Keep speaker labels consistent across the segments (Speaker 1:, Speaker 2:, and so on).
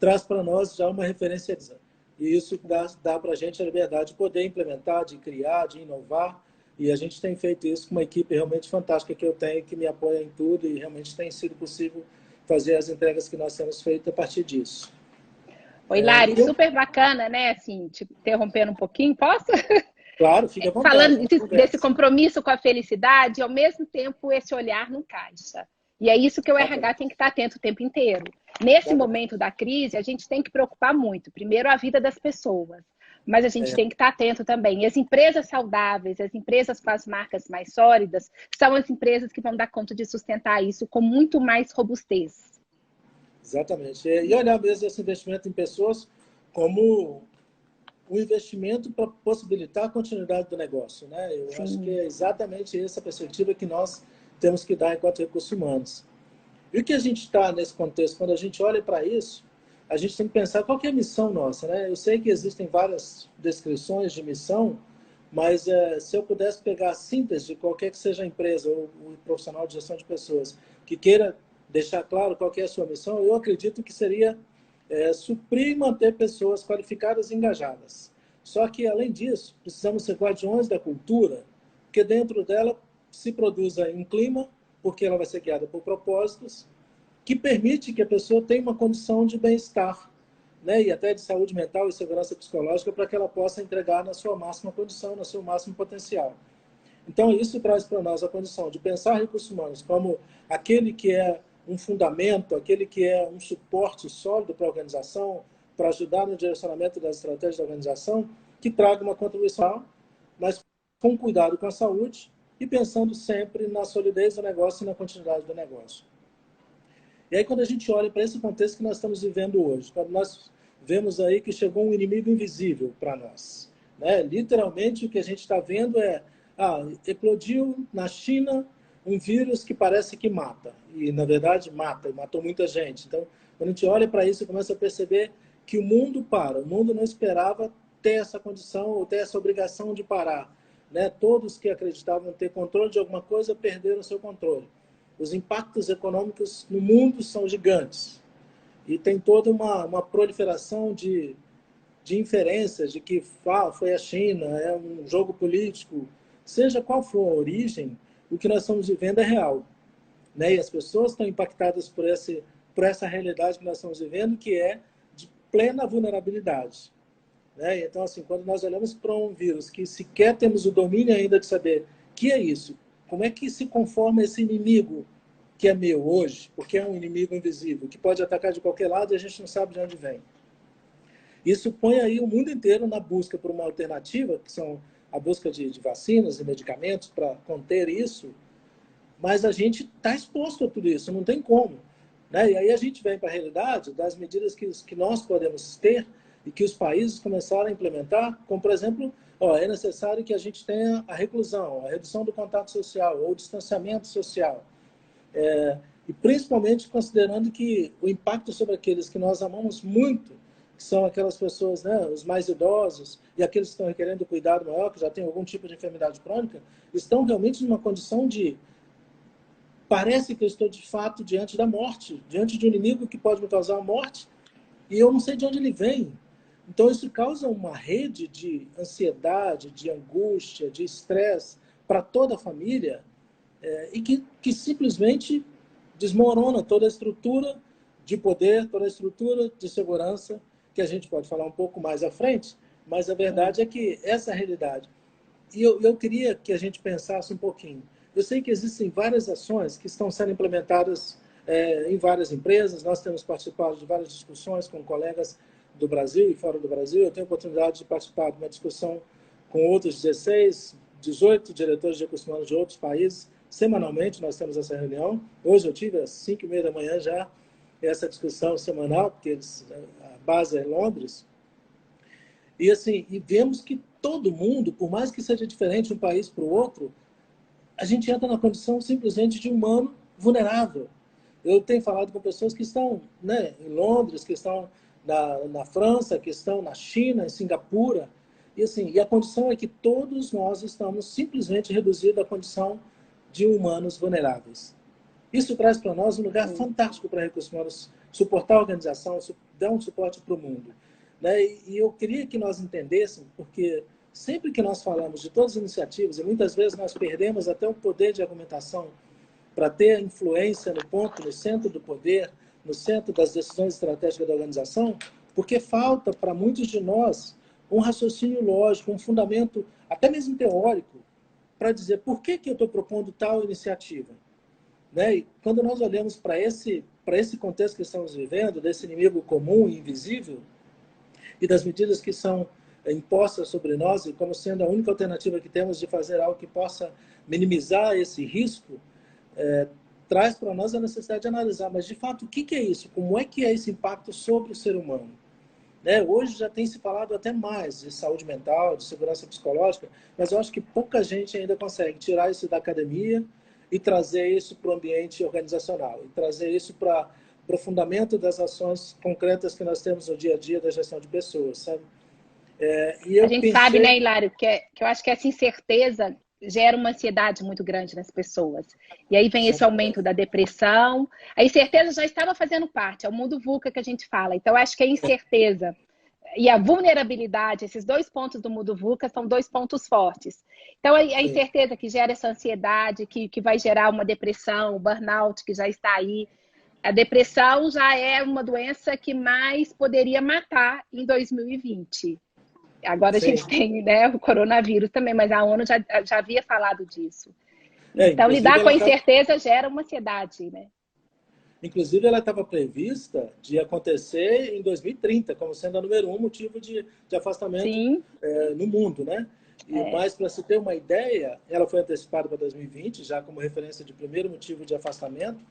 Speaker 1: traz para nós já uma referência. E isso dá para a gente a liberdade de poder implementar, de criar, de inovar. E a gente tem feito isso com uma equipe realmente fantástica que eu tenho, que me apoia em tudo, e realmente tem sido possível fazer as entregas que nós temos feito a partir disso.
Speaker 2: Oi, Lari, super bacana, né? Assim, te interrompendo um pouquinho, posso?
Speaker 1: Claro, fique à vontade.
Speaker 2: Falando desse compromisso com a felicidade, e ao mesmo tempo esse olhar no caixa. E é isso que o RH tem que estar atento o tempo inteiro. Nesse momento da crise, a gente tem que preocupar muito. Primeiro, a vida das pessoas. Mas a gente tem que estar atento também. E as empresas saudáveis, as empresas com as marcas mais sólidas, são as empresas que vão dar conta de sustentar isso com muito mais robustez.
Speaker 1: Exatamente. E olhar mesmo esse investimento em pessoas como um investimento para possibilitar a continuidade do negócio, né? Eu acho que é exatamente essa perspectiva que nós temos que dar enquanto recursos humanos. E o que a gente está nesse contexto? Quando a gente olha para isso, a gente tem que pensar qual que é a missão nossa, né? Eu sei que existem várias descrições de missão, mas se eu pudesse pegar a síntese de qualquer que seja a empresa ou o profissional de gestão de pessoas que queira deixar claro qual que é a sua missão, eu acredito que seria suprir e manter pessoas qualificadas e engajadas. Só que, além disso, precisamos ser guardiões da cultura, porque dentro dela se produza um clima, porque ela vai ser guiada por propósitos, que permite que a pessoa tenha uma condição de bem-estar, né? E até de saúde mental e segurança psicológica, para que ela possa entregar na sua máxima condição, no seu máximo potencial. Então, isso traz para nós a condição de pensar recursos humanos como aquele que é um fundamento, aquele que é um suporte sólido para a organização, para ajudar no direcionamento das estratégias da organização, que traga uma contribuição, mas com cuidado com a saúde e pensando sempre na solidez do negócio e na continuidade do negócio. E aí, quando a gente olha para esse contexto que nós estamos vivendo hoje, quando nós vemos aí que chegou um inimigo invisível para nós, né? Literalmente, o que a gente está vendo eclodiu na China um vírus que parece que mata. E, na verdade, mata. E matou muita gente. Então, quando a gente olha para isso, começa a perceber que o mundo para. O mundo não esperava ter essa condição ou ter essa obrigação de parar, né? Todos que acreditavam ter controle de alguma coisa perderam seu controle. Os impactos econômicos no mundo são gigantes. E tem toda uma proliferação de inferências de que foi a China, é um jogo político. Seja qual for a origem, o que nós estamos vivendo é real, né? E as pessoas estão impactadas por essa realidade que nós estamos vivendo, que é de plena vulnerabilidade, né? Então, assim, quando nós olhamos para um vírus que sequer temos o domínio ainda de saber que é isso, como é que se conforma esse inimigo que é meu hoje, porque é um inimigo invisível, que pode atacar de qualquer lado e a gente não sabe de onde vem. Isso põe aí o mundo inteiro na busca por uma alternativa, que são a busca de vacinas e medicamentos para conter isso, mas a gente está exposto a tudo isso, não tem como, né? E aí a gente vem para a realidade das medidas que nós podemos ter e que os países começaram a implementar, como, por exemplo, é necessário que a gente tenha a reclusão, a redução do contato social ou o distanciamento social. E principalmente considerando que o impacto sobre aqueles que nós amamos muito, que são aquelas pessoas, né, os mais idosos e aqueles que estão requerendo cuidado maior, que já têm algum tipo de enfermidade crônica, estão realmente numa condição de... Parece que eu estou, de fato, diante da morte, diante de um inimigo que pode me causar a morte, e eu não sei de onde ele vem. Então, isso causa uma rede de ansiedade, de angústia, de estresse para toda a família, e que simplesmente desmorona toda a estrutura de poder, toda a estrutura de segurança, que a gente pode falar um pouco mais à frente, mas a verdade é que essa é a realidade. E eu queria que a gente pensasse um pouquinho. Eu sei que existem várias ações que estão sendo implementadas em várias empresas, nós temos participado de várias discussões com colegas do Brasil e fora do Brasil. Eu tenho a oportunidade de participar de uma discussão com outros 16, 18 diretores de recursos humanos de outros países. Semanalmente nós temos essa reunião. Hoje eu tive às 5h30 da manhã já essa discussão semanal, porque a base é em Londres. E assim, e vemos que todo mundo, por mais que seja diferente de um país para o outro, a gente entra na condição simplesmente de humano vulnerável. Eu tenho falado com pessoas que estão, né, em Londres, que estão na França, que estão na China, em Singapura, e assim, e a condição é que todos nós estamos simplesmente reduzidos à condição de humanos vulneráveis. Isso traz para nós um lugar fantástico para recursos humanos suportar a organização, dar um suporte para o mundo. Né? E eu queria que nós entendêssemos, porque sempre que nós falamos de todas as iniciativas, e muitas vezes nós perdemos até o poder de argumentação para ter influência no ponto, no centro do poder, no centro das decisões estratégicas da organização, porque falta para muitos de nós um raciocínio lógico, um fundamento, até mesmo teórico, para dizer por que eu estou propondo tal iniciativa. Né? E quando nós olhamos para esse contexto que estamos vivendo, desse inimigo comum e invisível, e das medidas que são impostas sobre nós, e como sendo a única alternativa que temos de fazer algo que possa minimizar esse risco, traz para nós a necessidade de analisar, mas de fato, o que é isso? Como é que é esse impacto sobre o ser humano? Né? Hoje já tem se falado até mais de saúde mental, de segurança psicológica, mas eu acho que pouca gente ainda consegue tirar isso da academia e trazer isso para o ambiente organizacional, e trazer isso para o fundamento das ações concretas que nós temos no dia a dia da gestão de pessoas, sabe? E eu
Speaker 2: A gente sabe, né, Hilário, que eu acho que essa incerteza gera uma ansiedade muito grande nas pessoas. E aí vem esse aumento da depressão. A incerteza já estava fazendo parte, é o mundo VUCA que a gente fala. Então, acho que a incerteza e a vulnerabilidade, esses dois pontos do mundo VUCA são dois pontos fortes. Então, a incerteza que gera essa ansiedade, que vai gerar uma depressão, o burnout que já está aí. A depressão já é uma doença que mais poderia matar em 2020. Agora a gente tem, né, o coronavírus também, mas a ONU já havia falado disso. Então, lidar com a incerteza gera uma ansiedade, né?
Speaker 1: Inclusive, ela estava prevista de acontecer em 2030, como sendo a número 1 motivo de afastamento no mundo, né? Mas, para se ter uma ideia, ela foi antecipada para 2020, já como referência de primeiro motivo de afastamento.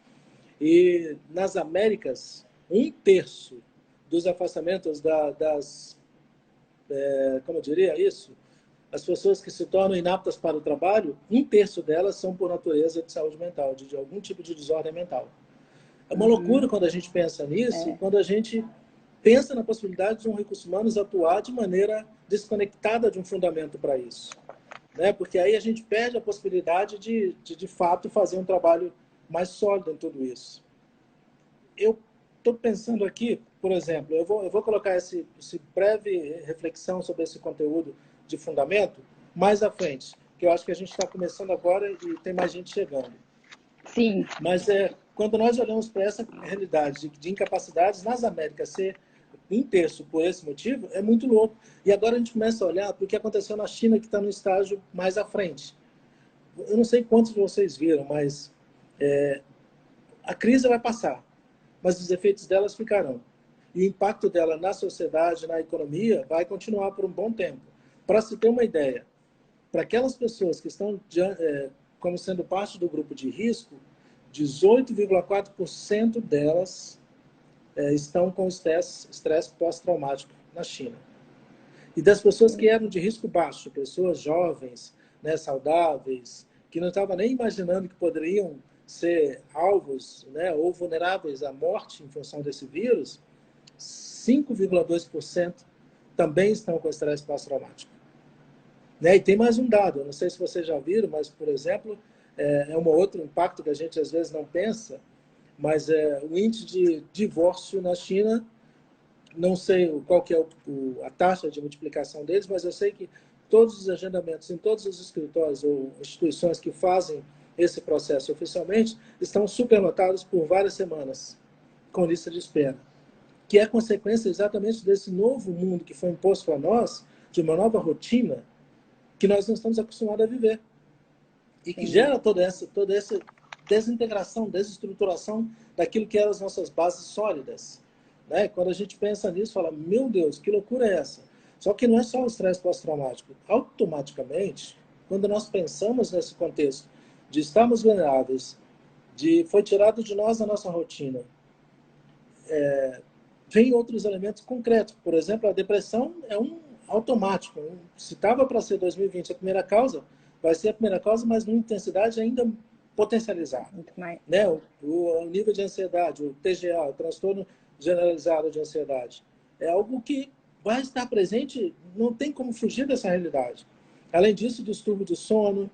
Speaker 1: E nas Américas, 1/3 dos afastamentos como eu diria isso? As pessoas que se tornam inaptas para o trabalho, 1/3 delas são por natureza de saúde mental, de algum tipo de desordem mental. É uma loucura quando a gente pensa nisso, e quando a gente pensa na possibilidade de um recursos humanos atuar de maneira desconectada de um fundamento para isso. Né? Porque aí a gente perde a possibilidade de fato, fazer um trabalho mais sólido em tudo isso. Eu estou pensando aqui, por exemplo, eu vou colocar esse breve reflexão sobre esse conteúdo de fundamento mais à frente, que eu acho que a gente está começando agora e tem mais gente chegando.
Speaker 2: Sim.
Speaker 1: Mas quando nós olhamos para essa realidade de incapacidades nas Américas ser 1/3 por esse motivo, é muito louco. E agora a gente começa a olhar para o que aconteceu na China, que está no estágio mais à frente. Eu não sei quantos de vocês viram, mas a crise vai passar, mas os efeitos delas ficarão. E o impacto dela na sociedade, na economia, vai continuar por um bom tempo. Para se ter uma ideia, para aquelas pessoas que estão como sendo parte do grupo de risco, 18,4% delas estão com estresse pós-traumático na China. E das pessoas que eram de risco baixo, pessoas jovens, né, saudáveis, que não estavam nem imaginando que poderiam ser alvos, né, ou vulneráveis à morte em função desse vírus, 5,2% também estão com estresse pós-traumático. Né? E tem mais um dado, eu não sei se vocês já viram, mas, por exemplo, é um outro impacto que a gente às vezes não pensa, mas o índice de divórcio na China, não sei qual que é a taxa de multiplicação deles, mas eu sei que todos os agendamentos em todos os escritórios ou instituições que fazem esse processo oficialmente estão superlotados por várias semanas, com lista de espera, que é consequência exatamente desse novo mundo que foi imposto a nós, de uma nova rotina que nós não estamos acostumados a viver. E que gera toda essa desintegração, desestruturação daquilo que eram as nossas bases sólidas. Né? Quando a gente pensa nisso, fala, meu Deus, que loucura é essa? Só que não é só o estresse pós-traumático. Automaticamente, quando nós pensamos nesse contexto de estarmos vulneráveis, foi tirado de nós a nossa rotina, vem outros elementos concretos. Por exemplo, a depressão é um automático. Se estava para ser 2020 a primeira causa, vai ser a primeira causa, mas numa intensidade ainda potencializada. Né? O nível de ansiedade, o TGA, o transtorno generalizado de ansiedade, é algo que vai estar presente, não tem como fugir dessa realidade. Além disso, o distúrbio do sono,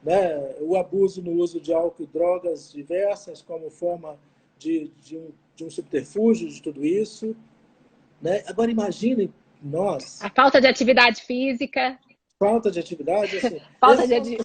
Speaker 1: né? O abuso no uso de álcool e drogas diversas como forma de de um subterfúgio de tudo isso, né? Agora, imaginem nós,
Speaker 2: A falta de atividade física,
Speaker 1: falta de atividade, assim,
Speaker 2: falta de...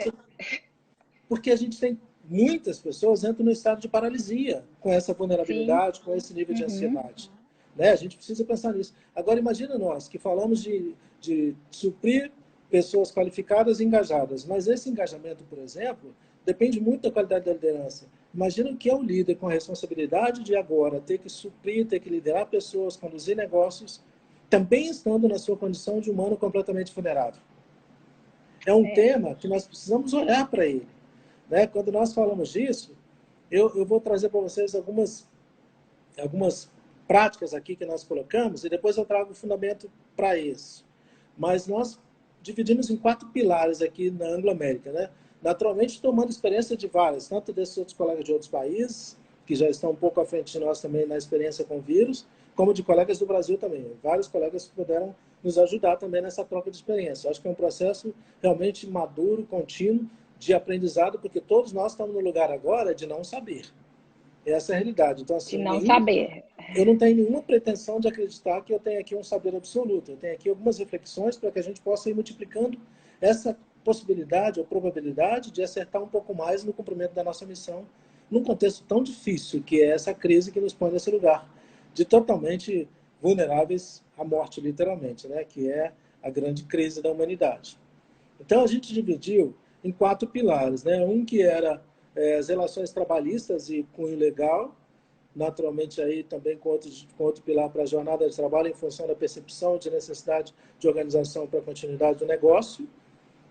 Speaker 1: porque a gente tem muitas pessoas entram no estado de paralisia com essa
Speaker 2: Sim.
Speaker 1: vulnerabilidade, com esse nível de ansiedade. Né? A gente precisa pensar nisso. Agora, imagina nós, que falamos de suprir pessoas qualificadas e engajadas, mas esse engajamento, por exemplo, depende muito da qualidade da liderança. Imagina o que é o líder com a responsabilidade de agora ter que suprir, ter que liderar pessoas, conduzir negócios, também estando na sua condição de humano completamente vulnerável. É um tema que nós precisamos olhar para ele. Né? Quando nós falamos disso, eu vou trazer para vocês algumas práticas aqui que nós colocamos e depois eu trago o fundamento para isso. Mas nós dividimos em 4 pilares aqui na Anglo-América, né? Naturalmente tomando experiência de várias, tanto desses outros colegas de outros países, que já estão um pouco à frente de nós também na experiência com o vírus, como de colegas do Brasil também. Vários colegas que puderam nos ajudar também nessa troca de experiência. Acho que é um processo realmente maduro, contínuo, de aprendizado, porque todos nós estamos no lugar agora de não saber. Essa é a realidade. Então, assim,
Speaker 2: de não saber.
Speaker 1: Eu não tenho nenhuma pretensão de acreditar que eu tenho aqui um saber absoluto. Eu tenho aqui algumas reflexões para que a gente possa ir multiplicando essa possibilidade ou probabilidade de acertar um pouco mais no cumprimento da nossa missão num contexto tão difícil que é essa crise que nos põe nesse lugar de totalmente vulneráveis à morte, literalmente, né? Que é a grande crise da humanidade. Então, a gente dividiu em 4 pilares, né? Um que era as relações trabalhistas e cunho legal, naturalmente aí também com outro pilar para a jornada de trabalho em função da percepção de necessidade de organização para a continuidade do negócio.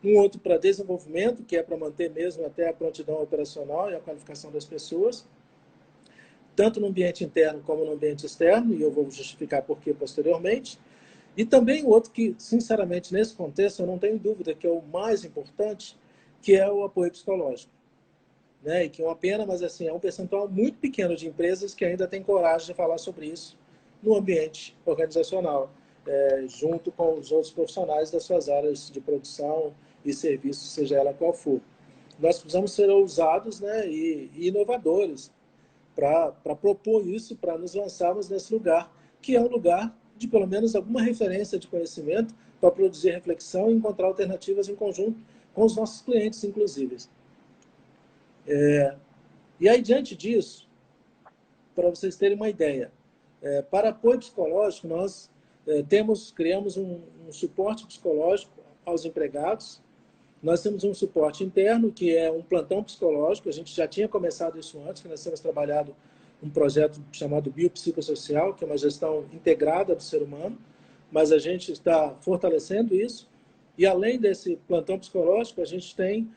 Speaker 1: Um outro para desenvolvimento, que é para manter mesmo até a prontidão operacional e a qualificação das pessoas, tanto no ambiente interno como no ambiente externo, e eu vou justificar por que posteriormente. E também o outro que, sinceramente, nesse contexto, eu não tenho dúvida que é o mais importante, que é o apoio psicológico. Né? E que é uma pena, mas assim, é um percentual muito pequeno de empresas que ainda tem coragem de falar sobre isso no ambiente organizacional, junto com os outros profissionais das suas áreas de produção e serviço, seja ela qual for. Nós precisamos ser ousados, né, e inovadores para propor isso, para nos lançarmos nesse lugar, que é um lugar de pelo menos alguma referência de conhecimento para produzir reflexão e encontrar alternativas em conjunto com os nossos clientes, inclusive. E aí, diante disso, para vocês terem uma ideia, para apoio psicológico, nós criamos um suporte psicológico aos empregados. Nós temos um suporte interno, que é um plantão psicológico. A gente já tinha começado isso antes, que nós temos trabalhado um projeto chamado Biopsicossocial, que é uma gestão integrada do ser humano, mas a gente está fortalecendo isso. E além desse plantão psicológico, a gente tem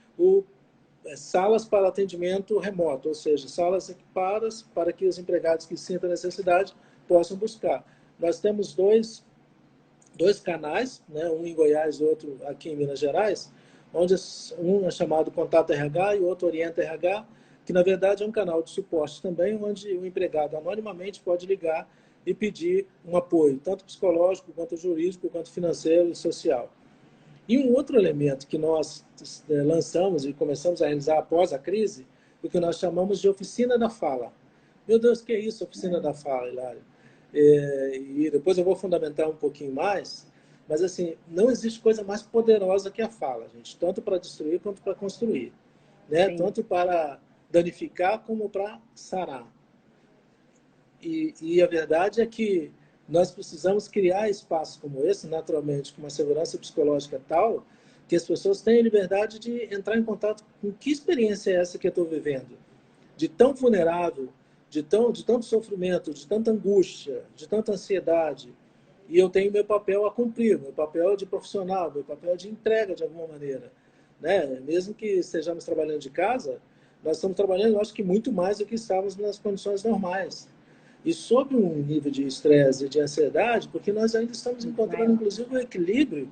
Speaker 1: salas para atendimento remoto, ou seja, salas equipadas para que os empregados que sintam necessidade possam buscar. Nós temos dois canais, né, um em Goiás e outro aqui em Minas Gerais, onde um é chamado Contato RH e o outro Orienta RH, que na verdade é um canal de suporte também, onde o empregado anonimamente pode ligar e pedir um apoio, tanto psicológico, quanto jurídico, quanto financeiro e social. E um outro elemento que nós lançamos e começamos a realizar após a crise, o que nós chamamos de Oficina da Fala. Meu Deus, o que é isso, Oficina da Fala, Hilário? E depois eu vou fundamentar um pouquinho mais, mas assim, não existe coisa mais poderosa que a fala, gente, tanto para destruir quanto para construir, né? Tanto para danificar como para sarar. E a verdade é que nós precisamos criar espaços como esse, naturalmente, com uma segurança psicológica tal, que as pessoas tenham liberdade de entrar em contato com que experiência é essa que eu estou vivendo, de tão vulnerável, de tanto sofrimento, de tanta angústia, de tanta ansiedade. E eu tenho meu papel a cumprir, meu papel de profissional, meu papel de entrega de alguma maneira. Né? Mesmo que estejamos trabalhando de casa, nós estamos trabalhando, eu acho que muito mais do que estávamos nas condições normais. E sob um nível de estresse e de ansiedade, porque nós ainda estamos encontrando, inclusive, um equilíbrio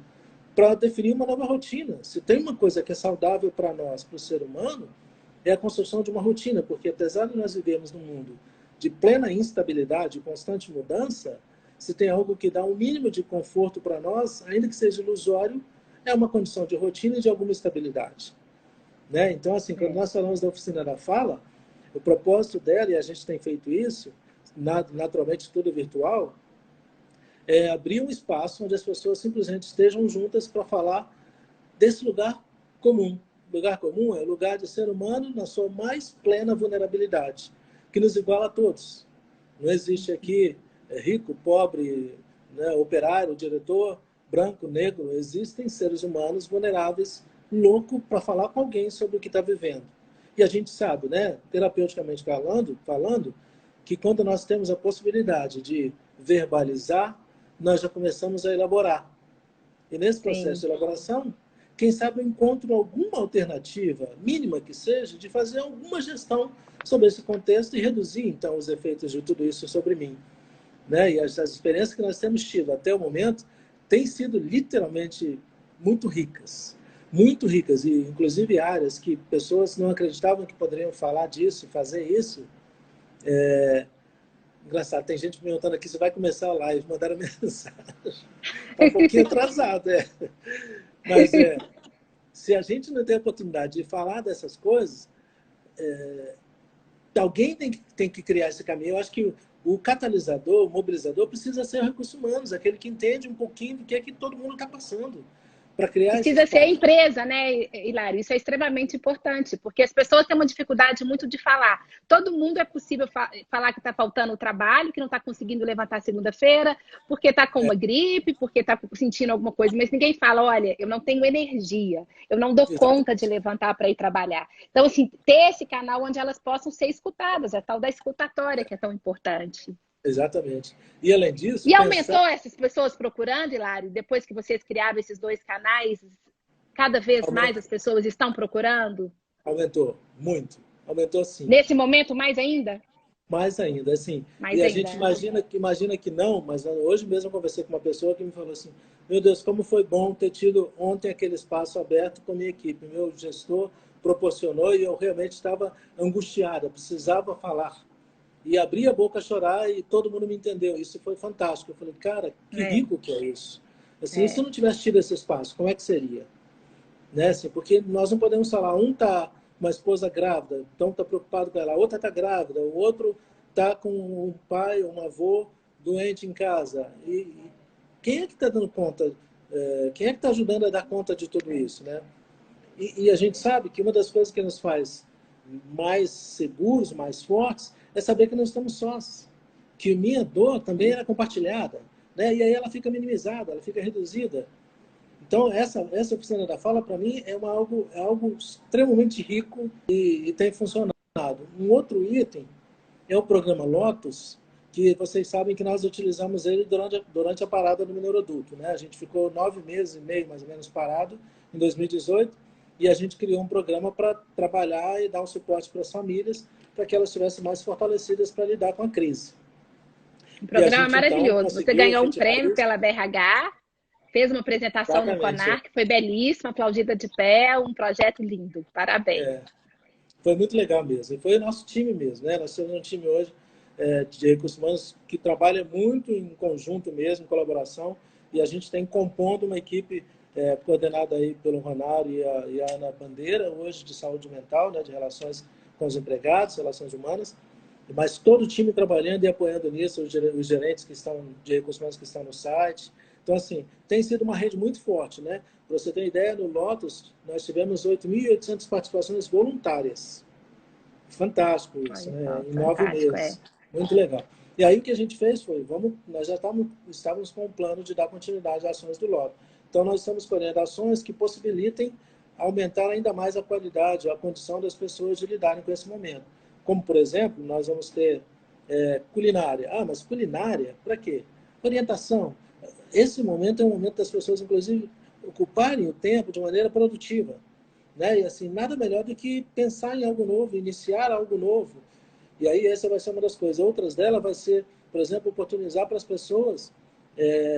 Speaker 1: para definir uma nova rotina. Se tem uma coisa que é saudável para nós, para o ser humano, é a construção de uma rotina, porque apesar de nós vivermos num mundo de plena instabilidade e constante mudança, se tem algo que dá um mínimo de conforto para nós, ainda que seja ilusório, é uma condição de rotina e de alguma estabilidade. Né? Então, assim, quando nós falamos da Oficina da Fala, o propósito dela, e a gente tem feito isso, naturalmente tudo virtual, é abrir um espaço onde as pessoas simplesmente estejam juntas para falar desse lugar comum. Lugar comum é o lugar de ser humano na sua mais plena vulnerabilidade, que nos iguala a todos. Não existe aqui rico, pobre, né, operário, diretor, branco, negro. Existem seres humanos vulneráveis, louco para falar com alguém sobre o que está vivendo. E a gente sabe, né, terapeuticamente falando, que quando nós temos a possibilidade de verbalizar, nós já começamos a elaborar. E nesse processo de elaboração, quem sabe eu encontro alguma alternativa, mínima que seja, de fazer alguma gestão sobre esse contexto e reduzir, então, os efeitos de tudo isso sobre mim. Né? E as experiências que nós temos tido até o momento têm sido literalmente muito ricas. Muito ricas, e inclusive áreas que pessoas não acreditavam que poderiam falar disso, fazer isso. Engraçado, tem gente me perguntando aqui se vai começar a live, mandaram mensagem. Está um pouquinho atrasado, Mas se a gente não tem a oportunidade de falar dessas coisas, alguém tem que criar esse caminho. Eu acho que o catalisador, o mobilizador, precisa ser o recurso humano, aquele que entende um pouquinho do que é que todo mundo está passando. Para criar
Speaker 2: precisa ser a empresa, né, Hilário? Isso é extremamente importante, porque as pessoas têm uma dificuldade muito de falar. Todo mundo é possível falar que está faltando o trabalho, que não está conseguindo levantar segunda-feira, porque está com uma gripe, porque está sentindo alguma coisa, mas ninguém fala, olha, eu não tenho energia, eu não dou conta de levantar para ir trabalhar. Então, assim, ter esse canal onde elas possam ser escutadas, a tal da escutatória que é tão importante.
Speaker 1: Exatamente. E além disso...
Speaker 2: E aumentou essas pessoas procurando, Hilário? Depois que vocês criaram esses 2 canais, cada vez mais as pessoas estão procurando?
Speaker 1: Aumentou, muito. Aumentou sim.
Speaker 2: Nesse momento, mais ainda?
Speaker 1: Mais ainda, assim.
Speaker 2: Mais
Speaker 1: e a
Speaker 2: ainda.
Speaker 1: gente imagina que não, mas hoje mesmo eu conversei com uma pessoa que me falou assim, meu Deus, como foi bom ter tido ontem aquele espaço aberto com a minha equipe. Meu gestor proporcionou e eu realmente estava angustiada, precisava falar. E abri a boca a chorar e todo mundo me entendeu. Isso foi fantástico. Eu falei, cara, que rico que é isso. Assim, se eu não tivesse tido esse espaço, como é que seria? Né? Assim, porque nós não podemos falar, um está uma esposa grávida, então está preocupado com ela, a outra está grávida, o outro está com um pai, um avô doente em casa. E quem é que está dando conta? Quem é que está ajudando a dar conta de tudo isso? Né? E a gente sabe que uma das coisas que nos faz mais seguros, mais fortes, é saber que não estamos sós. Que minha dor também era compartilhada. Né? E aí ela fica minimizada, ela fica reduzida. Então, essa oficina da fala, para mim, é algo extremamente rico e tem funcionado. Um outro item é o programa Lotus, que vocês sabem que nós utilizamos ele durante a parada do Minoroduto. Né? A gente ficou 9 meses e meio, mais ou menos, parado em 2018, e a gente criou um programa para trabalhar e dar um suporte para as famílias, para que elas estivessem mais fortalecidas para lidar com a crise.
Speaker 2: Um programa maravilhoso. Você ganhou um prêmio pela BRH, fez uma apresentação no CONAR, que foi belíssima, aplaudida de pé, um projeto lindo. Parabéns.
Speaker 1: Foi muito legal mesmo. E foi o nosso time mesmo, né? Nós temos um time hoje de recursos humanos que trabalha muito em conjunto mesmo, em colaboração, e a gente tem compondo uma equipe coordenada aí pelo Ronário e a Ana Bandeira, hoje de saúde mental, né, de relações com os empregados, relações humanas, mas todo o time trabalhando e apoiando nisso, os gerentes que estão de recursos humanos que estão no site. Então, assim, tem sido uma rede muito forte, né? Para você ter ideia, no Lotus, nós tivemos 8.800 participações voluntárias. Fantástico isso, né? Em 9 meses. Muito legal. E aí o que a gente fez foi, nós já estávamos com um plano de dar continuidade às ações do Lotus. Então, nós estamos escolhendo ações que possibilitem aumentar ainda mais a qualidade, a condição das pessoas de lidarem com esse momento. Como, por exemplo, nós vamos ter culinária. Ah, mas culinária, para quê? Orientação. Esse momento é um momento das pessoas, inclusive, ocuparem o tempo de maneira produtiva. Né? E assim, nada melhor do que pensar em algo novo, iniciar algo novo. E aí essa vai ser uma das coisas. Outras delas vai ser, por exemplo, oportunizar para as pessoas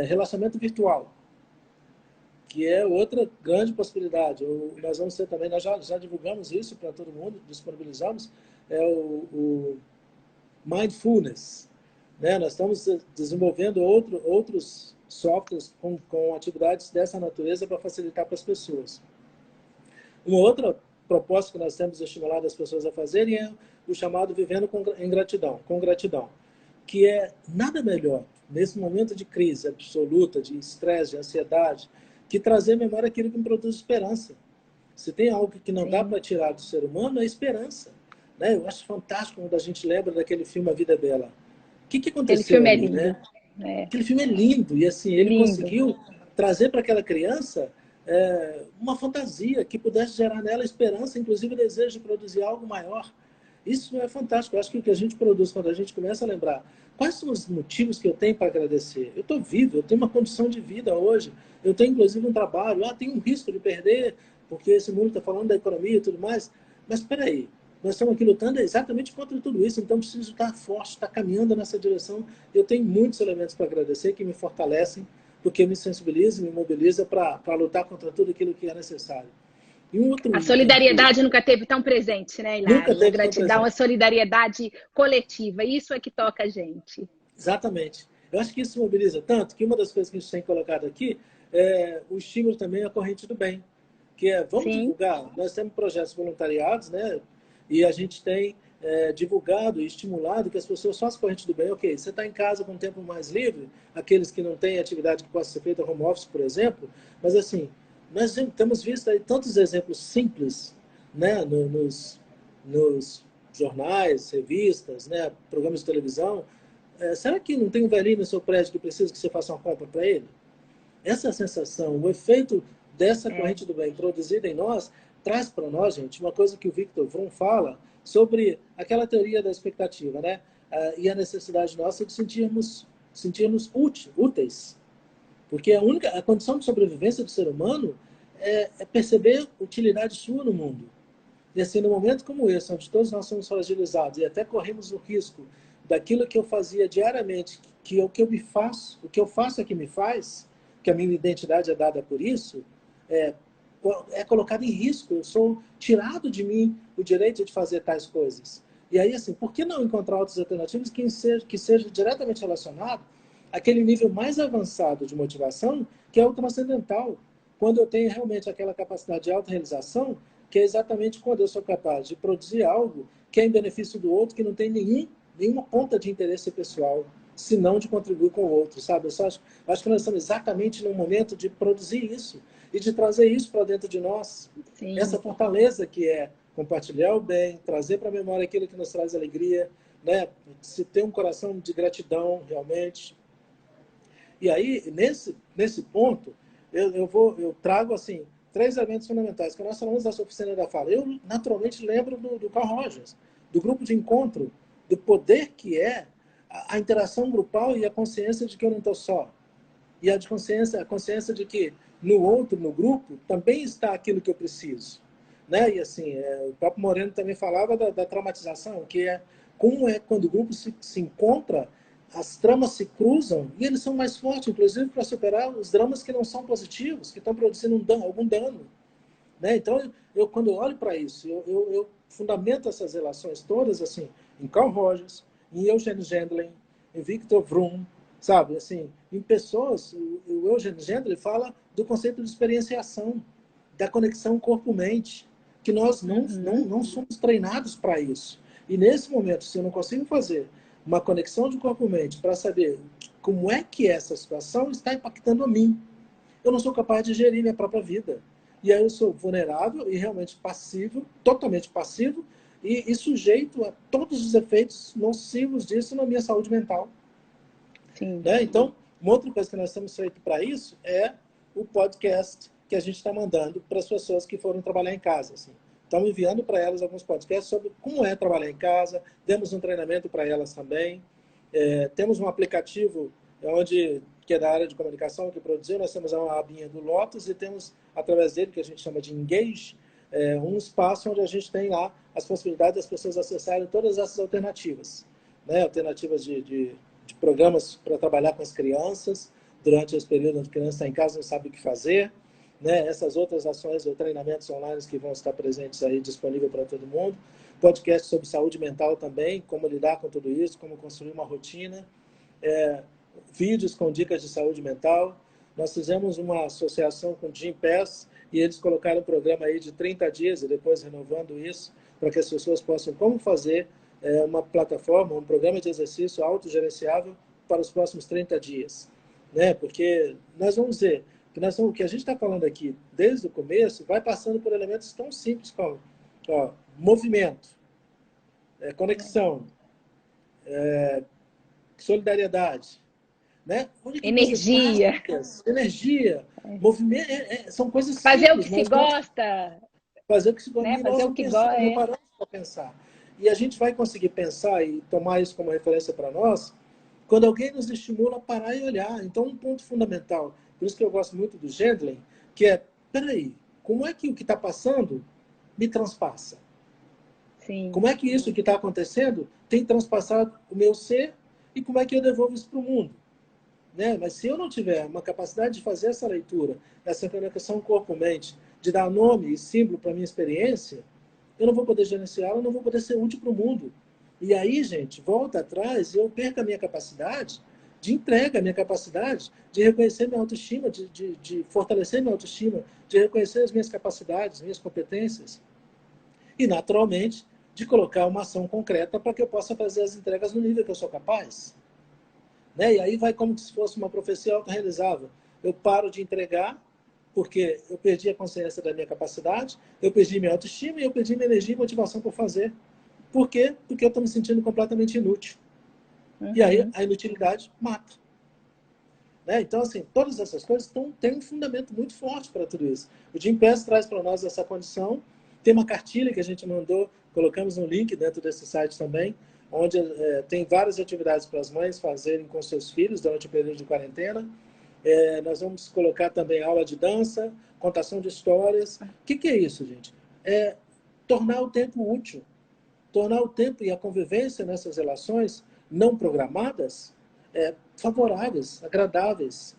Speaker 1: relacionamento virtual, que é outra grande possibilidade. Nós vamos ter também, nós já divulgamos isso para todo mundo, disponibilizamos, o Mindfulness. Né? Nós estamos desenvolvendo outros softwares com atividades dessa natureza para facilitar para as pessoas. Uma outra proposta que nós temos estimulado as pessoas a fazerem é o chamado Vivendo com Gratidão. que é nada melhor, nesse momento de crise absoluta, de estresse, de ansiedade, que trazer à memória aquilo que me produz esperança. Se tem algo que não dá para tirar do ser humano, é a esperança. Né? Eu acho fantástico quando a gente lembra daquele filme A Vida é Bela. O que
Speaker 2: Aquele
Speaker 1: aconteceu
Speaker 2: filme é
Speaker 1: ali,
Speaker 2: lindo.
Speaker 1: né? Aquele filme é lindo. E assim, ele conseguiu trazer para aquela criança uma fantasia que pudesse gerar nela esperança, inclusive desejo de produzir algo maior. Isso é fantástico. Eu acho que o que a gente produz, quando a gente começa a lembrar quais são os motivos que eu tenho para agradecer. Eu estou vivo, eu tenho uma condição de vida hoje, eu tenho inclusive um trabalho, tenho um risco de perder, porque esse mundo está falando da economia e tudo mais. Mas espera aí, nós estamos aqui lutando exatamente contra tudo isso, então preciso estar forte, estar caminhando nessa direção. Eu tenho muitos elementos para agradecer que me fortalecem, porque me sensibiliza, me mobiliza para lutar contra tudo aquilo que é necessário. E um outro
Speaker 2: A
Speaker 1: item
Speaker 2: solidariedade nunca teve tão presente, né,
Speaker 1: nunca
Speaker 2: Hilário? A
Speaker 1: teve tão
Speaker 2: gratidão, a
Speaker 1: presente.
Speaker 2: solidariedade coletiva, isso é que toca a gente.
Speaker 1: Exatamente. Eu acho que isso mobiliza tanto que uma das coisas que a gente tem colocado aqui é o estímulo também à corrente do bem, que é, vamos
Speaker 2: Sim.
Speaker 1: divulgar. Nós temos projetos voluntariados, né? E a gente tem divulgado e estimulado que as pessoas façam corrente do bem. Ok, você está em casa com um tempo mais livre, aqueles que não têm atividade que possa ser feita home office, por exemplo, mas assim, nós temos visto aí tantos exemplos simples, né? Nos jornais, revistas, né? Programas de televisão. Será que não tem um velhinho no seu prédio que precisa que você faça uma compra para ele? Essa sensação, o efeito dessa corrente do bem produzida em nós, traz para nós, gente, uma coisa que o Victor Vroom fala sobre aquela teoria da expectativa, né? E a necessidade nossa de sentirmos úteis. Porque a condição de sobrevivência do ser humano é perceber utilidade sua no mundo. E assim, num momento como esse, onde todos nós somos fragilizados e até corremos o risco daquilo que eu fazia diariamente, que o que eu me faço, o que eu faço é que me faz, que a minha identidade é dada por isso, é colocado em risco. Eu sou tirado de mim o direito de fazer tais coisas. E aí, assim, por que não encontrar outras alternativas que seja diretamente relacionado àquele nível mais avançado de motivação, que é o transcendental, quando eu tenho realmente aquela capacidade de autorrealização, que é exatamente quando eu sou capaz de produzir algo que é em benefício do outro, que não tem nenhuma ponta de interesse pessoal, senão de contribuir com o outro, sabe? Eu acho que nós estamos exatamente no momento de produzir isso e de trazer isso para dentro de nós.
Speaker 2: Sim.
Speaker 1: Essa fortaleza que é compartilhar o bem, trazer para a memória aquilo que nos traz alegria, né? Se ter um coração de gratidão, realmente. E aí, nesse ponto, eu trago, assim, 3 elementos fundamentais, que nós falamos dessa oficina da fala. Eu, naturalmente, lembro do Carl Rogers, do grupo de encontro, do poder que é a interação grupal e a consciência de que eu não estou só. E a consciência de que no outro, no grupo, também está aquilo que eu preciso. Né? E assim, o próprio Moreno também falava da traumatização, que é como é quando o grupo se encontra, as tramas se cruzam e eles são mais fortes, inclusive para superar os dramas que não são positivos, que estão produzindo algum dano. Né? Então, quando eu olho para isso, eu fundamento essas relações todas assim, em Carl Rogers, em Eugene Gendlin, em Victor Vroom, sabe? Assim, em pessoas, o Eugene Gendlin fala do conceito de experienciação, da conexão corpo-mente, que nós não somos treinados para isso. E nesse momento, se eu não consigo fazer uma conexão de corpo-mente para saber como é que essa situação está impactando a mim, eu não sou capaz de gerir minha própria vida. E aí eu sou vulnerável e realmente passivo, totalmente passivo, e sujeito a todos os efeitos nocivos disso na minha saúde mental.
Speaker 2: Sim.
Speaker 1: Né? Então, uma outra coisa que nós temos feito para isso é o podcast que a gente está mandando para as pessoas que foram trabalhar em casa. Assim. Estamos enviando para elas alguns podcasts sobre como é trabalhar em casa, demos um treinamento para elas também. Temos um aplicativo que é da área de comunicação, que produziu, nós temos uma abinha do Lotus e temos, através dele, que a gente chama de Engage, um espaço onde a gente tem lá as possibilidades das pessoas acessarem todas essas alternativas. Né? Alternativas de programas para trabalhar com as crianças, durante esse período onde a criança está em casa, não sabe o que fazer. Né? Essas outras ações ou treinamentos online que vão estar presentes aí, disponível para todo mundo. Podcast sobre saúde mental também, como lidar com tudo isso, como construir uma rotina. Vídeos com dicas de saúde mental. Nós fizemos uma associação com o Jim Pass e eles colocaram um programa aí de 30 dias e depois renovando isso para que as pessoas possam como fazer uma plataforma, um programa de exercício autogerenciável para os próximos 30 dias. Né? Porque nós vamos ver que o que a gente está falando aqui desde o começo vai passando por elementos tão simples como movimento, conexão, solidariedade, né? Onde que você
Speaker 2: Energia.
Speaker 1: faz energia, movimento, são coisas
Speaker 2: Fazer
Speaker 1: simples.
Speaker 2: o que se gosta.
Speaker 1: Fazer o que se gosta.
Speaker 2: Né?
Speaker 1: E
Speaker 2: Fazer
Speaker 1: nós
Speaker 2: o
Speaker 1: não
Speaker 2: que
Speaker 1: pensamos, não
Speaker 2: gosta.
Speaker 1: paramos para pensar. E a gente vai conseguir pensar e tomar isso como referência para nós quando alguém nos estimula a parar e olhar. Então, um ponto fundamental, por isso que eu gosto muito do Gendlin, que é, peraí, como é que o que está passando me transpassa?
Speaker 2: Sim.
Speaker 1: Como é que isso que está acontecendo tem transpassado o meu ser e como é que eu devolvo isso para o mundo? Né? Mas se eu não tiver uma capacidade de fazer essa leitura, essa conexão corpo-mente, de dar nome e símbolo para a minha experiência, eu não vou poder gerenciá-la, não vou poder ser útil para o mundo. E aí, gente, volta atrás e eu perco a minha capacidade de entrega, a minha capacidade de reconhecer minha autoestima, de fortalecer minha autoestima, de reconhecer as minhas capacidades, minhas competências. E, naturalmente, de colocar uma ação concreta para que eu possa fazer as entregas no nível que eu sou capaz. Né? E aí vai como se fosse uma profecia autorrealizável. Eu paro de entregar porque eu perdi a consciência da minha capacidade, eu perdi minha autoestima e eu perdi minha energia e motivação por fazer. Por quê? Porque eu estou me sentindo completamente inútil. E aí a inutilidade mata. Né? Então, assim, todas essas coisas têm um fundamento muito forte para tudo isso. O Jim Pass traz para nós essa condição. Tem uma cartilha que a gente mandou, colocamos um link dentro desse site também, onde tem várias atividades para as mães fazerem com seus filhos durante o período de quarentena. Nós vamos colocar também aula de dança, contação de histórias. O que é isso, gente? É tornar o tempo útil. Tornar o tempo e a convivência nessas relações não programadas favoráveis, agradáveis,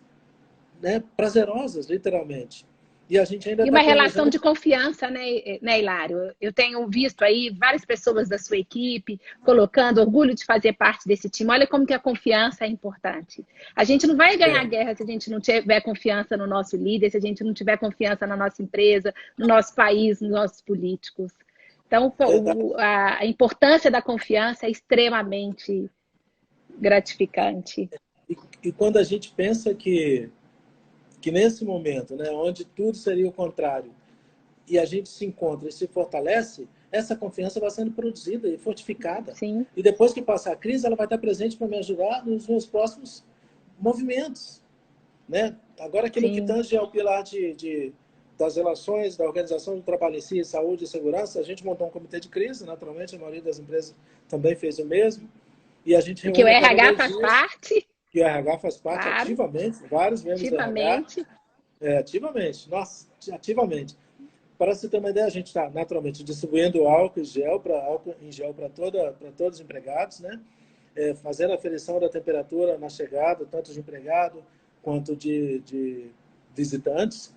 Speaker 1: né? Prazerosas, literalmente. E a gente ainda
Speaker 2: E
Speaker 1: está
Speaker 2: uma relação
Speaker 1: planejando...
Speaker 2: de confiança, né, Hilário? Eu tenho visto aí várias pessoas da sua equipe colocando orgulho de fazer parte desse time. Olha como que a confiança é importante. A gente não vai ganhar guerra se a gente não tiver confiança no nosso líder, se a gente não tiver confiança na nossa empresa, no nosso país, nos nossos políticos. Então, a importância da confiança é extremamente gratificante.
Speaker 1: E quando a gente pensa que nesse momento, né, onde tudo seria o contrário, e a gente se encontra e se fortalece, essa confiança vai sendo produzida e fortificada.
Speaker 2: Sim.
Speaker 1: E depois que passar a crise, ela vai estar presente para me ajudar nos meus próximos movimentos. Né? Agora, aquilo que tange ao pilar das relações, da organização do trabalho em si, saúde e segurança, a gente montou um comitê de crise, naturalmente, a maioria das empresas também fez o mesmo. E a gente
Speaker 2: E que o
Speaker 1: reúne a cada
Speaker 2: RH
Speaker 1: 2
Speaker 2: faz
Speaker 1: dias,
Speaker 2: parte.
Speaker 1: que o RH faz parte
Speaker 2: Claro.
Speaker 1: ativamente, vários membros do RH. Ativamente, nossa, ativamente. Para você ter uma ideia, a gente está naturalmente distribuindo álcool em gel para todos os empregados, né? Fazendo a aferição da temperatura na chegada, tanto de empregado quanto de visitantes.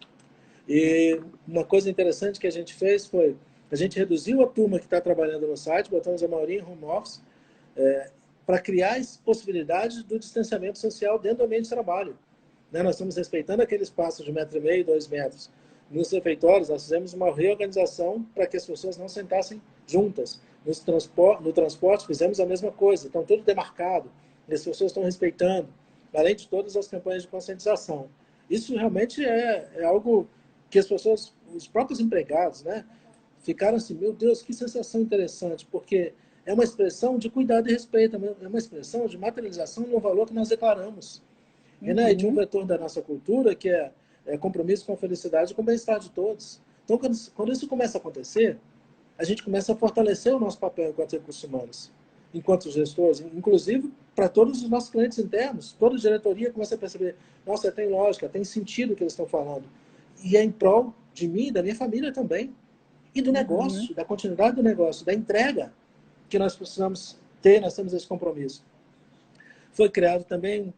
Speaker 1: E uma coisa interessante que a gente fez foi, a gente reduziu a turma que está trabalhando no site, botamos a maioria em home office, para criar as possibilidades do distanciamento social dentro do ambiente de trabalho. Né? Nós estamos respeitando aquele espaço de 1,5 m, 2 metros. Nos refeitórios, nós fizemos uma reorganização para que as pessoas não sentassem juntas. No transporte, fizemos a mesma coisa. Então, tudo demarcado. E as pessoas estão respeitando, além de todas as campanhas de conscientização. Isso realmente é algo que as pessoas, os próprios empregados, né, ficaram assim, meu Deus, que sensação interessante, porque é uma expressão de cuidado e respeito, é uma expressão de materialização de um valor que nós declaramos. E de um vetor da nossa cultura que é compromisso com a felicidade e com o bem-estar de todos. Então, quando isso começa a acontecer, a gente começa a fortalecer o nosso papel enquanto recursos humanos, enquanto gestores, inclusive para todos os nossos clientes internos. Toda a diretoria começa a perceber, nossa, tem lógica, tem sentido o que eles estão falando. E é em prol de mim e da minha família também. E do negócio, da continuidade do negócio, da entrega que nós precisamos ter, nós temos esse compromisso. Foi criado também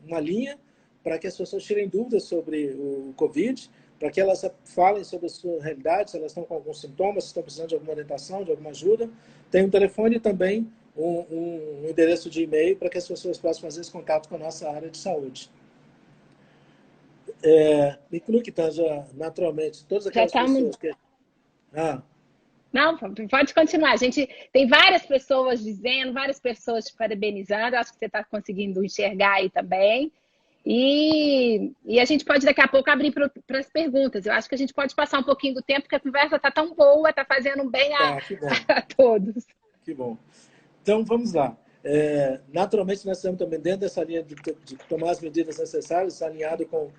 Speaker 1: uma linha para que as pessoas tirem dúvidas sobre o Covid, para que elas falem sobre a sua realidade, se elas estão com alguns sintomas, se estão precisando de alguma orientação, de alguma ajuda. Tem um telefone e também um endereço de e-mail para que as pessoas possam fazer esse contato com a nossa área de saúde. Inclui que já naturalmente todas aquelas pessoas que...
Speaker 2: Não, pode continuar. A gente tem várias pessoas dizendo, várias pessoas te parabenizando. Acho que você está conseguindo enxergar aí também. E a gente pode daqui a pouco abrir para as perguntas. Eu acho que a gente pode passar um pouquinho do tempo, porque a conversa está tão boa, está fazendo bem
Speaker 1: Tá, que bom.
Speaker 2: a todos.
Speaker 1: Que bom. Então, vamos lá. Naturalmente, nós estamos também dentro dessa linha de tomar as medidas necessárias, alinhado com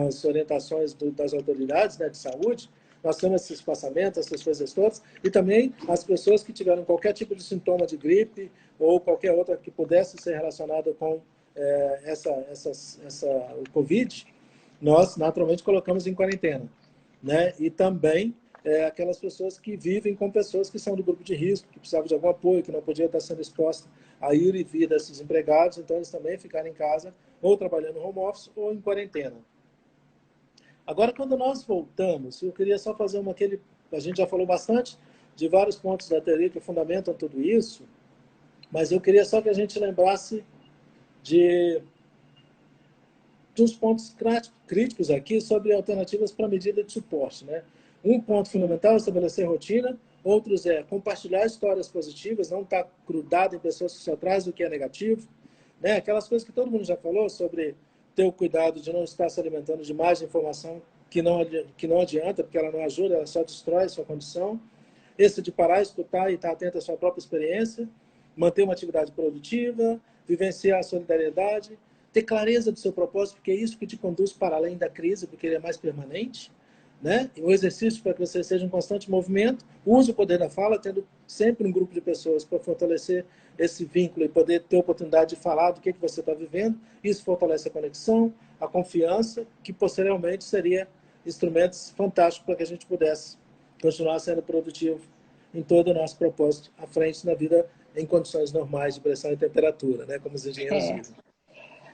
Speaker 1: as orientações das autoridades, né, de saúde. Nós temos esse espaçamento, essas coisas todas, e também as pessoas que tiveram qualquer tipo de sintoma de gripe ou qualquer outra que pudesse ser relacionada com o Covid, nós naturalmente colocamos em quarentena, né? E também aquelas pessoas que vivem com pessoas que são do grupo de risco, que precisavam de algum apoio, que não podiam estar sendo expostas a ir e vir desses empregados, então eles também ficaram em casa, ou trabalhando home office, ou em quarentena. Agora, quando nós voltamos, eu queria só fazer a gente já falou bastante de vários pontos da teoria que fundamentam tudo isso, mas eu queria só que a gente lembrasse de uns pontos críticos aqui sobre alternativas para medida de suporte, né? Um ponto fundamental é estabelecer rotina, outros é compartilhar histórias positivas, não estar grudado em pessoas que só trazem o que é negativo, né? Aquelas coisas que todo mundo já falou sobre ter o cuidado de não estar se alimentando de mais informação que não adianta, porque ela não ajuda, ela só destrói a sua condição. Esse de parar, escutar e estar atento à sua própria experiência, manter uma atividade produtiva, vivenciar a solidariedade, ter clareza do seu propósito, porque é isso que te conduz para além da crise, porque ele é mais permanente, né? E o exercício para que você seja em constante movimento, use o poder da fala, tendo sempre um grupo de pessoas para fortalecer esse vínculo e poder ter a oportunidade de falar do que você está vivendo. Isso fortalece a conexão, a confiança, que posteriormente seria instrumentos fantásticos para que a gente pudesse continuar sendo produtivo em todo o nosso propósito à frente na vida em condições normais de pressão e temperatura, né? Como os engenheiros dizem.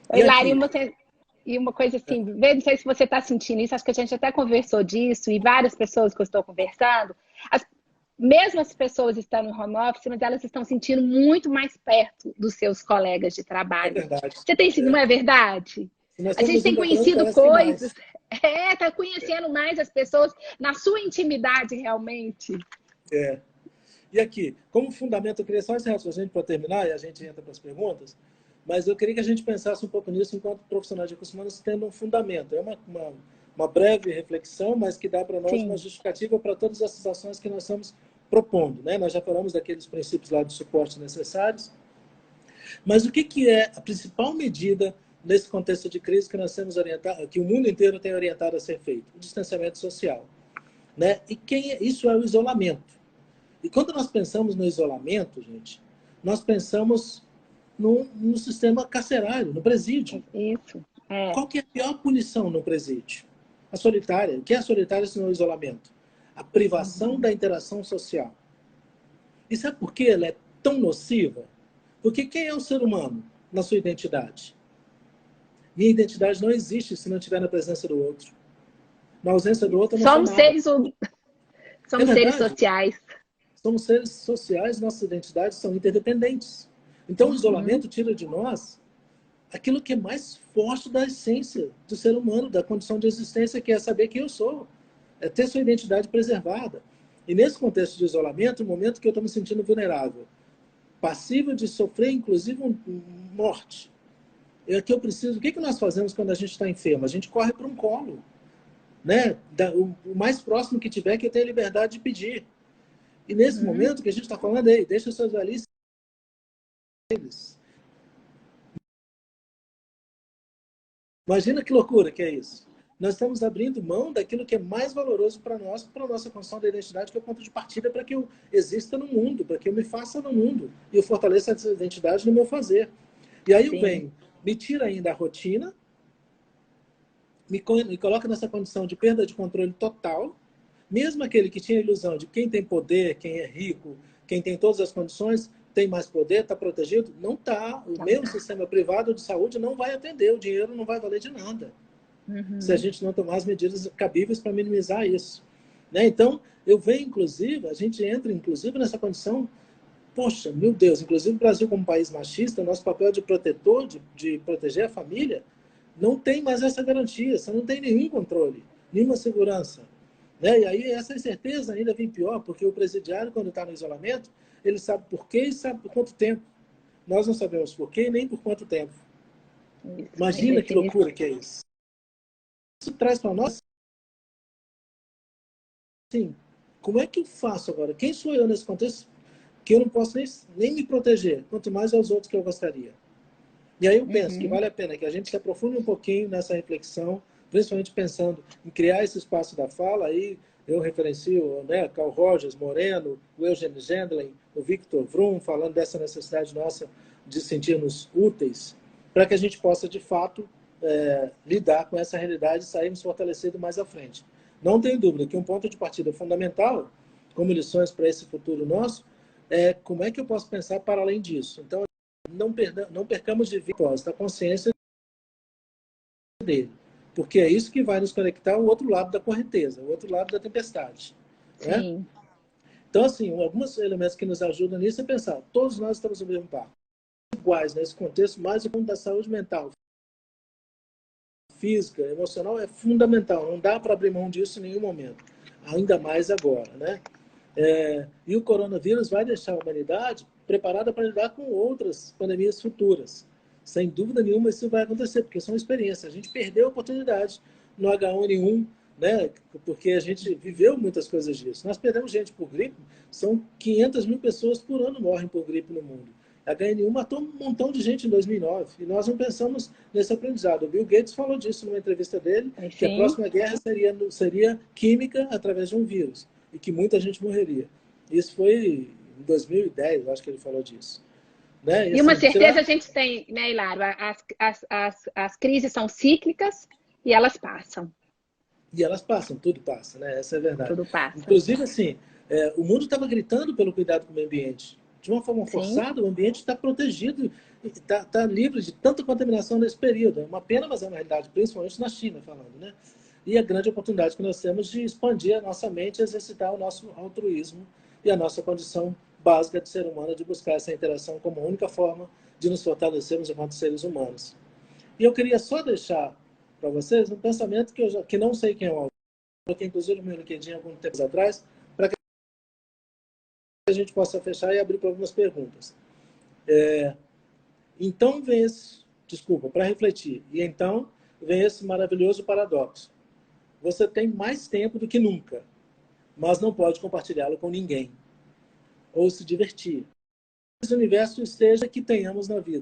Speaker 2: Oi, Lari, e uma coisa assim, não sei se você está sentindo isso, acho que a gente até conversou disso, e várias pessoas que eu estou conversando, mesmo as pessoas estando no home office, mas elas estão sentindo muito mais perto dos seus colegas de trabalho.
Speaker 1: É verdade.
Speaker 2: Você tem sido, não é verdade? A gente tem conhecido coisas, está conhecendo mais as pessoas na sua intimidade realmente.
Speaker 1: E aqui, como fundamento, eu queria só esse raciocínio para terminar, e a gente entra para as perguntas, mas eu queria que a gente pensasse um pouco nisso enquanto profissionais de recursos humanos, tendo um fundamento. É uma breve reflexão, mas que dá para nós uma justificativa para todas essas ações que nós estamos propondo, né? Nós já falamos daqueles princípios lá de suporte necessários, mas o que é a principal medida nesse contexto de crise que nós temos orientado, que o mundo inteiro tem orientado a ser feito? O distanciamento social, né? E isso é o isolamento. E quando nós pensamos no isolamento, gente, nós pensamos no sistema carcerário, no presídio.
Speaker 2: Isso.
Speaker 1: Qual que é a pior punição no presídio? A solitária. O que é a solitária se não o isolamento? A privação da interação social. E sabe por que ela é tão nociva? Porque quem é o ser humano na sua identidade? Minha identidade não existe se não estiver na presença do outro. Na ausência do outro, eu não
Speaker 2: somos
Speaker 1: sou nada.
Speaker 2: Somos seres sociais.
Speaker 1: Somos seres sociais, nossas identidades são interdependentes. Então, o isolamento tira de nós aquilo que é mais forte da essência do ser humano, da condição de existência, que é saber quem eu sou, é ter sua identidade preservada. E nesse contexto de isolamento, no momento que eu estou me sentindo vulnerável, passível de sofrer, inclusive, morte, é que eu preciso... O que nós fazemos quando a gente está enfermo? A gente corre para um colo, né? O mais próximo que tiver, que eu tenha liberdade de pedir. E nesse momento que a gente está falando aí, deixa os seus velhices eles. Imagina que loucura que é isso. Nós estamos abrindo mão daquilo que é mais valoroso para nós, para a nossa construção da identidade, que é o ponto de partida para que eu exista no mundo, para que eu me faça no mundo e eu fortaleça essa identidade no meu fazer. E aí eu venho, me tira ainda a rotina, me coloca nessa condição de perda de controle total, mesmo aquele que tinha a ilusão de quem tem poder, quem é rico, quem tem todas as condições, tem mais poder, está protegido? Não está. O meu sistema privado de saúde não vai atender, o dinheiro não vai valer de nada. Se a gente não tomar as medidas cabíveis para minimizar isso. Né? Então, eu venho, inclusive, a gente entra, inclusive, nessa condição, poxa, meu Deus, inclusive o Brasil como país machista, nosso papel de protetor, de proteger a família, não tem mais essa garantia, você não tem nenhum controle, nenhuma segurança. Né? E aí essa incerteza ainda vem pior, porque o presidiário, quando está no isolamento, ele sabe por quê e sabe por quanto tempo. Nós não sabemos por quê nem por quanto tempo.
Speaker 2: Isso,
Speaker 1: Imagina que loucura que é isso. Isso traz para nós, assim, como é que eu faço agora? Quem sou eu nesse contexto que eu não posso nem me proteger, quanto mais aos outros que eu gostaria? E aí eu penso que vale a pena que a gente se aprofunde um pouquinho nessa reflexão, principalmente pensando em criar esse espaço da fala. Aí eu referencio, né, Carl Rogers, Moreno, o Eugene Gendlin, o Victor Vroom, falando dessa necessidade nossa de sentirmos úteis, para que a gente possa, de fato, lidar com essa realidade e sairmos fortalecidos mais à frente. Não tenho dúvida que um ponto de partida fundamental, como lições para esse futuro nosso, é como é que eu posso pensar para além disso. Então, não percamos de vista a consciência dele, porque é isso que vai nos conectar ao outro lado da correnteza, ao outro lado da tempestade. Né? Então, assim, alguns elementos que nos ajudam nisso é pensar, todos nós estamos no mesmo barco, iguais nesse contexto, mas o ponto da saúde mental, física, emocional é fundamental, não dá para abrir mão disso em nenhum momento, ainda mais agora. Né? E o coronavírus vai deixar a humanidade preparada para lidar com outras pandemias futuras. Sem dúvida nenhuma isso vai acontecer, porque são experiências. A gente perdeu a oportunidade no H1N1, né? Porque a gente viveu muitas coisas disso. Nós perdemos gente por gripe, são 500 mil pessoas por ano morrem por gripe no mundo. A H1N1 matou um montão de gente em 2009 e nós não pensamos nesse aprendizado. O Bill Gates falou disso numa entrevista dele, que a próxima guerra seria química através de um vírus e que muita gente morreria. Isso foi em 2010, acho que ele falou disso. Né?
Speaker 2: E uma certeza a gente tem, né, Hilário? As crises são cíclicas e elas passam.
Speaker 1: E elas passam, tudo passa, né? Essa é a verdade.
Speaker 2: Tudo passa.
Speaker 1: Inclusive, assim, o mundo estava gritando pelo cuidado com o meio ambiente. De uma forma forçada, o ambiente está protegido, está livre de tanta contaminação nesse período. É uma pena, mas é uma realidade, principalmente na China, falando, né? E a grande oportunidade que nós temos de expandir a nossa mente, exercitar o nosso altruísmo e a nossa condição básica de ser humano, de buscar essa interação como a única forma de nos fortalecermos enquanto seres humanos. E eu queria só deixar para vocês um pensamento que não sei quem é o autor, coloquei inclusive no meu LinkedIn algum tempo atrás, para que a gente possa fechar e abrir para algumas perguntas. Então vem esse, para refletir, e então vem esse maravilhoso paradoxo. Você tem mais tempo do que nunca, mas não pode compartilhá-lo com ninguém. Ou se divertir. O universo esteja que tenhamos na vida.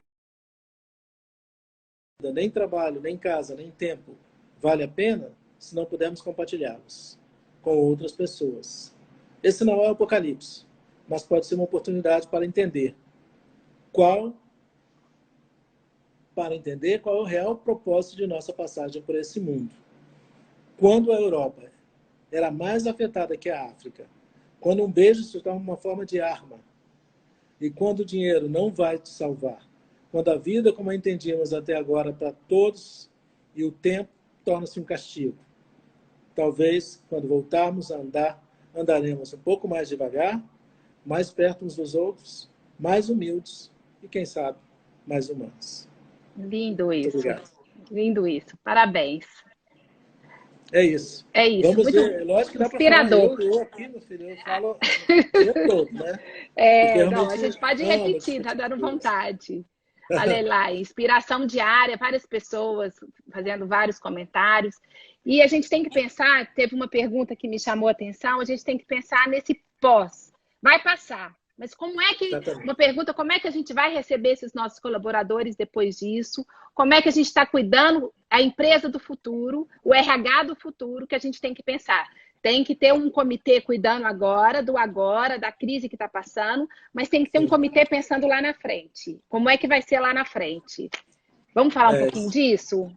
Speaker 1: Nem trabalho, nem casa, nem tempo vale a pena se não pudermos compartilhá-los com outras pessoas. Esse não é o apocalipse, mas pode ser uma oportunidade para entender qual é o real propósito de nossa passagem por esse mundo. Quando a Europa era mais afetada que a África, quando um beijo se torna uma forma de arma, e quando o dinheiro não vai te salvar, quando a vida, como a entendíamos até agora, para todos, e o tempo torna-se um castigo. Talvez, quando voltarmos a andar, andaremos um pouco mais devagar, mais perto uns dos outros, mais humildes e, quem sabe, mais humanos.
Speaker 2: Lindo isso. Lindo isso. Parabéns.
Speaker 1: É isso.
Speaker 2: É isso.
Speaker 1: Vamos
Speaker 2: muito
Speaker 1: ver. Lógico que dá para falar. Eu aqui, meu filho, eu falo o dia todo, né?
Speaker 2: Não, a gente pode repetir, tá dando vontade. Olha lá, inspiração diária, várias pessoas fazendo vários comentários. E a gente tem que pensar, teve uma pergunta que me chamou a atenção, a gente tem que pensar nesse pós. Vai passar. Mas como é que, uma pergunta, como é que a gente vai receber esses nossos colaboradores depois disso? Como é que a gente está cuidando a empresa do futuro, o RH do futuro, que a gente tem que pensar? Tem que ter um comitê cuidando agora, da crise que está passando, mas tem que ter um comitê pensando lá na frente. Como é que vai ser lá na frente? Vamos falar um pouquinho disso?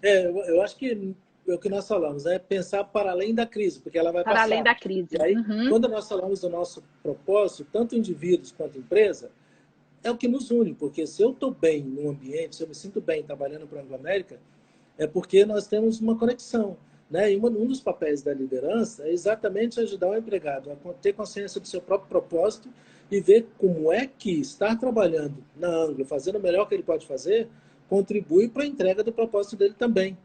Speaker 1: Eu acho que é o que nós falamos, é pensar para além da crise, porque ela vai passar.
Speaker 2: Para além da crise.
Speaker 1: E aí, quando nós falamos do nosso propósito, tanto indivíduos quanto empresa, é o que nos une, porque se eu estou bem no ambiente, se eu me sinto bem trabalhando para a Anglo América, é porque nós temos uma conexão. Né? E um dos papéis da liderança é exatamente ajudar o empregado a ter consciência do seu próprio propósito e ver como é que estar trabalhando na Anglo, fazendo o melhor que ele pode fazer, contribui para a entrega do propósito dele também.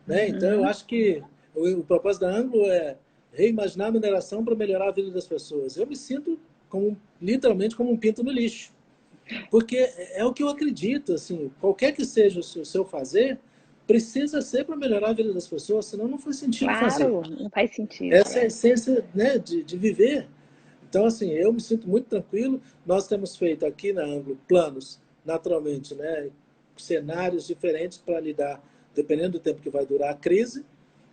Speaker 1: Né? Então, eu acho que o propósito da Anglo é reimaginar a mineração para melhorar a vida das pessoas. Eu me sinto literalmente como um pinto no lixo. Porque é o que eu acredito, assim, qualquer que seja o seu fazer, precisa ser para melhorar a vida das pessoas, senão não faz sentido fazer.
Speaker 2: Claro, não faz sentido.
Speaker 1: Essa é a essência, né, de viver. Então, assim, eu me sinto muito tranquilo. Nós temos feito aqui na Anglo planos, naturalmente, né, cenários diferentes para lidar, dependendo do tempo que vai durar a crise,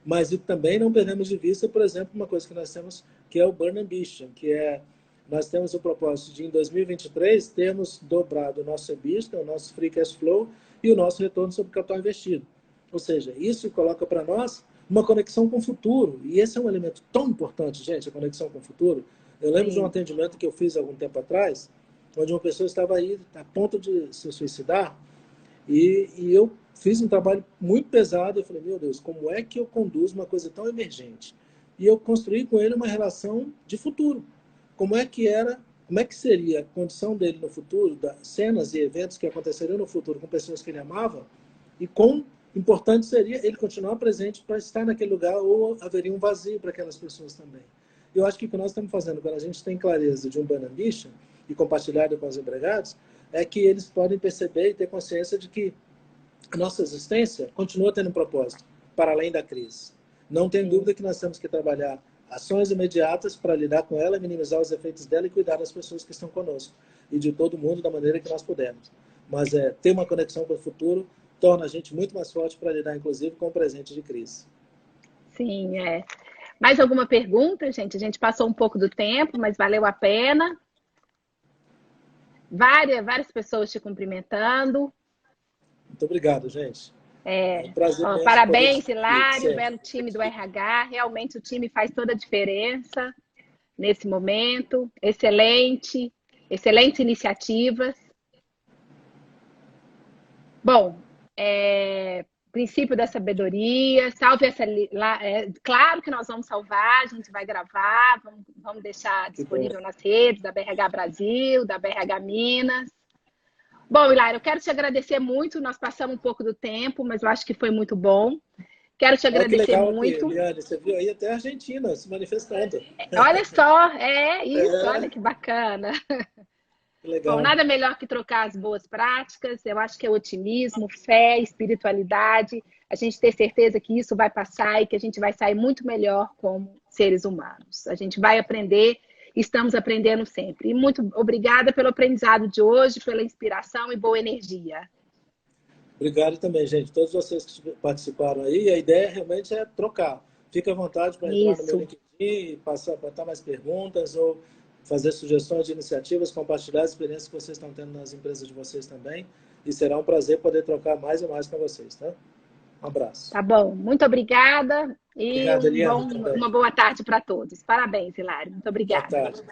Speaker 1: mas também não perdemos de vista, por exemplo, uma coisa que nós temos, que é o Burn Ambition, que é, nós temos o propósito de, em 2023, termos dobrado o nosso EBITDA, o nosso Free Cash Flow e o nosso retorno sobre o capital investido. Ou seja, isso coloca para nós uma conexão com o futuro. E esse é um elemento tão importante, gente, a conexão com o futuro. Eu lembro de um atendimento que eu fiz algum tempo atrás, onde uma pessoa estava aí a ponto de se suicidar, e eu fiz um trabalho muito pesado. Eu falei, meu Deus, como é que eu conduzo uma coisa tão emergente? E eu construí com ele uma relação de futuro. Como é que seria a condição dele no futuro, das cenas e eventos que aconteceriam no futuro com pessoas que ele amava, e quão importante seria ele continuar presente para estar naquele lugar, ou haveria um vazio para aquelas pessoas também. Eu acho que o que nós estamos fazendo, quando a gente tem clareza de um Burn Ambition e compartilhado com os empregados, é que eles podem perceber e ter consciência de que a nossa existência continua tendo um propósito, para além da crise. Não tem dúvida que nós temos que trabalhar ações imediatas para lidar com ela, minimizar os efeitos dela e cuidar das pessoas que estão conosco e de todo mundo da maneira que nós pudermos. Mas ter uma conexão com o futuro torna a gente muito mais forte para lidar, inclusive, com o presente de crise.
Speaker 2: Sim, Mais alguma pergunta, gente? A gente passou um pouco do tempo, mas valeu a pena. Várias pessoas te cumprimentando.
Speaker 1: Muito obrigado, gente.
Speaker 2: É
Speaker 1: um prazer.
Speaker 2: Parabéns, Hilário, belo time do RH. Realmente o time faz toda a diferença nesse momento. Excelentes iniciativas. Bom, princípio da sabedoria, salve essa. Claro que nós vamos salvar, a gente vai gravar, vamos deixar disponível nas redes da BRH Brasil, da BRH Minas. Bom, Hilário, eu quero te agradecer muito. Nós passamos um pouco do tempo, mas eu acho que foi muito bom. Quero te agradecer
Speaker 1: que legal
Speaker 2: muito.
Speaker 1: Aqui, Liane, você viu aí até a Argentina se manifestando.
Speaker 2: Olha só, olha que bacana.
Speaker 1: Legal.
Speaker 2: Bom, nada melhor que trocar as boas práticas. Eu acho que é otimismo, fé, espiritualidade. A gente ter certeza que isso vai passar e que a gente vai sair muito melhor como seres humanos. A gente vai aprender, estamos aprendendo sempre. E muito obrigada pelo aprendizado de hoje, pela inspiração e boa energia.
Speaker 1: Obrigado também, gente. Todos vocês que participaram aí. A ideia realmente é trocar. Fique à vontade para entrar no meu LinkedIn e botar mais perguntas ou fazer sugestões de iniciativas, compartilhar as experiências que vocês estão tendo nas empresas de vocês também. E será um prazer poder trocar mais e mais com vocês, tá? Um abraço.
Speaker 2: Tá bom. Muito obrigada. E
Speaker 1: Obrigado, Eliane,
Speaker 2: uma boa tarde para todos. Parabéns, Hilário. Muito obrigada.
Speaker 1: Boa tarde.